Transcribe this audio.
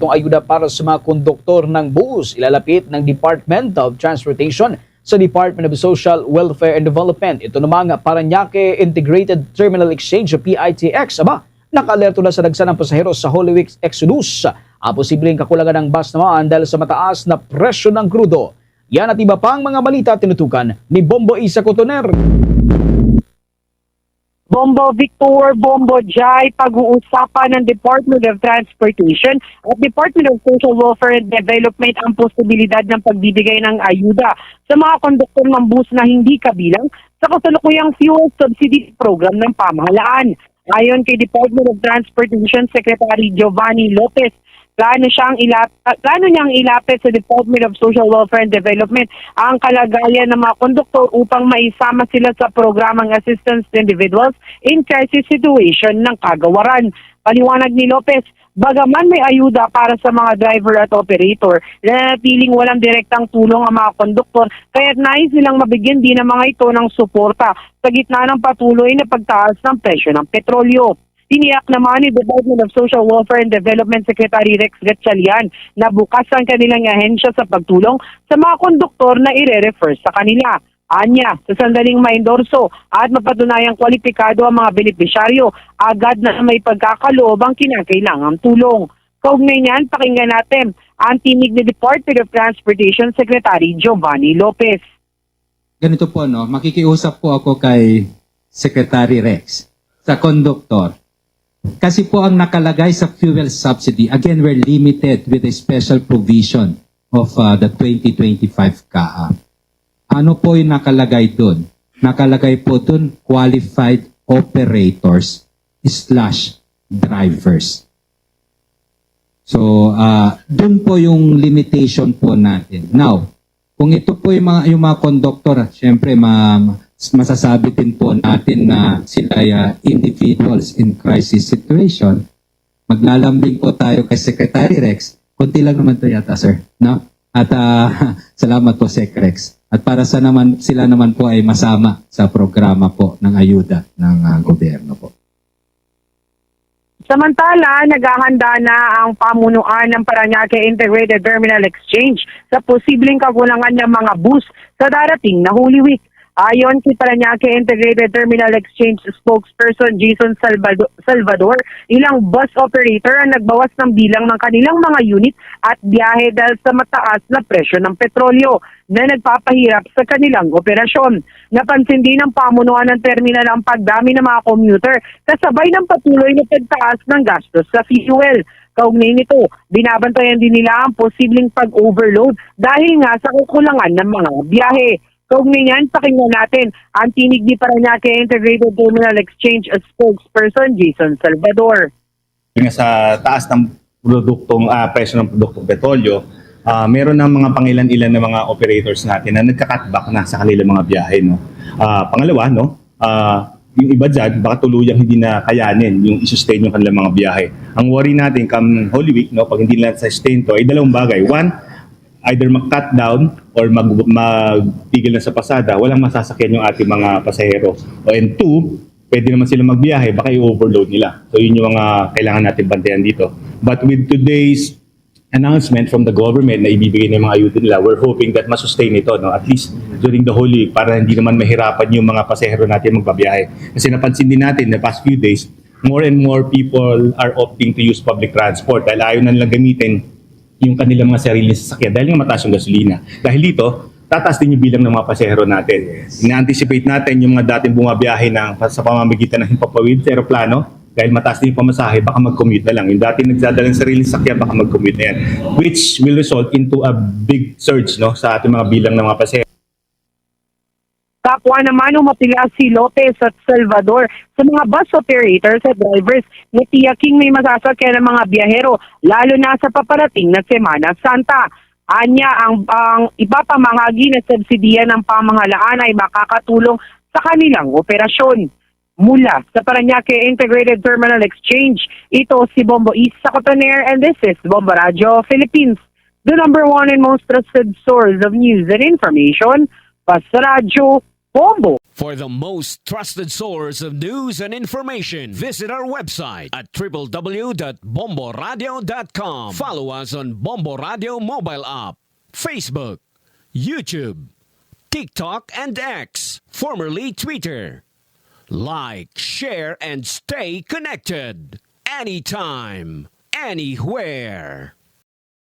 Itong ayuda para sa mga konduktor ng bus ilalapit ng Department of Transportation sa Department of Social Welfare and Development. Ito namang Parañaque Integrated Terminal Exchange o PITX. Naka-alerto na sa dagsa ng pasahero sa Holy Week Exodus. Ang posibleng kakulangan ng bus naman dahil sa mataas na presyo ng krudo. Yan at iba pang mga balita tinutukan ni Bombo Isa Cotoner. Bombo Victor, Bombo Jai, pag-uusapan ng Department of Transportation at Department of Social Welfare and Development ang posibilidad ng pagbibigay ng ayuda sa mga konduktor ng bus na hindi kabilang sa kasalukuyang fuel subsidy program ng pamahalaan. Ayon kay Department of Transportation Secretary Giovanni Lopez, plano niyang ilapit sa Department of Social Welfare and Development ang kalagayan ng mga konduktor upang maisama sila sa programang Assistance to Individuals in Crisis Situation ng Kagawaran. Paliwanag ni Lopez, bagaman may ayuda para sa mga driver at operator, nanatiling walang direktang tulong ang mga konduktor, kaya't nais nilang mabigyan din ang mga ito ng suporta sa gitna ng patuloy na pagtaas ng presyo ng petrolyo. Tiniyak naman ni Department of Social Welfare and Development Secretary Rex Gatchalian na bukas ang kanilang ahensya sa pagtulong sa mga konduktor na ire-refer sa kanila. Anya, sa sandaling maendorso at mapatunayang kwalipikado ang mga benepisyaryo, agad na may pagkakaloob ang kinakailangang tulong. Kaugnay niyan, pakinggan natin ang tinig ni Department of Transportation Secretary Giovanni Lopez. Ganito po, no? Makikiusap po ako kay Secretary Rex sa konduktor. Kasi po ang nakalagay sa fuel subsidy, again, we're limited with a special provision of the 2025 CAA. Ano po yung nakalagay dun? Nakalagay po dun qualified operators / drivers. So, dun po yung limitation po natin. Now, kung ito po yung mga conductor, syempre masasabi din po natin na sila individuals in crisis situation, maglalambing po tayo kay Secretary Rex. Kunti lang naman ito yata, sir. No? At salamat po, Sec Rex. At para sila naman po ay masama sa programa po ng ayuda ng gobyerno po. Samantala, naghahanda na ang pamunuan ng Parañaque Integrated Terminal Exchange sa posibleng kakulangan ng mga bus sa darating na Holy Week. Ayon kay Parañaque Integrated Terminal Exchange spokesperson Jason Salvador, ilang bus operator ang nagbawas ng bilang ng kanilang mga unit at biyahe dahil sa mataas na presyo ng petrolyo na nagpapahirap sa kanilang operasyon. Napansin din ng pamunuan ng terminal ang pagdami ng mga commuter kasabay ng patuloy na pagtaas ng gastos sa fuel. Kaugnay nito, binabantayan din nila ang posibleng pag-overload dahil nga sa kukulangan ng mga biyahe. Kaugnay niyan, pakinggan natin ang tinig ni Parañaque Integrated Terminal Exchange spokesperson Jason Salvador. Sa taas ng presyo ng produktong petrolyo, meron ng mga pangilan-ilan na mga operators natin na nagka-cutback na sa kanilang mga biyahe. No? Pangalawa, yung iba dyan, baka tuluyang hindi na kayanin yung i-sustain yung kanilang mga biyahe. Ang worry natin come Holy Week, pag hindi nila sustain to, ay dalawang bagay. One, either mag-cut down or magpigil na sa pasada, walang masasakyan yung ating mga pasahero. And two, pwede naman sila magbiyahe, baka i-overload nila. So yun yung mga kailangan natin bantayan dito. But with today's announcement from the government na ibibigay ng mga ayuda nila, we're hoping that masustain ito, at least during the Holy Week, para hindi naman mahirapan yung mga pasahero natin magbabiyahe. Kasi napansin din natin the past few days, more and more people are opting to use public transport dahil ayaw na nilang gamitin yung kanilang mga sariling sasakyan dahil nga mataas yung gasolina. Dahil dito, tataas din yung bilang ng mga pasahero natin. Ina-anticipate natin yung mga dating bumabiyahe sa pamamagitan ng himpapawid sa aeroplano, dahil mataas din yung pamasahe, baka mag-commute na lang. Yung dating nagdadalang sariling sasakyan, baka mag-commute na yan. Which will result into a big surge sa ating mga bilang ng mga pasahero. Kapwa naman umapila si Lopez at Salvador sa mga bus operators at drivers na tiyaking may masasakyan ng mga biyahero lalo na sa paparating na Semana Santa. Anya, ang ipapamahagi na subsidiya ng pamahalaan ay makakatulong sa kanilang operasyon. Mula sa Parañaque Integrated Terminal Exchange, ito si Bombo Isa Cotoner and this is Bombo Radio Philippines, the #1 and most trusted source of news and information, Basta Radio Bombo. For the most trusted source of news and information, visit our website at www.bomboradio.com. Follow us on Bombo Radio mobile app, Facebook, YouTube, TikTok, and X, formerly Twitter. Like, share, and stay connected. Anytime, anywhere.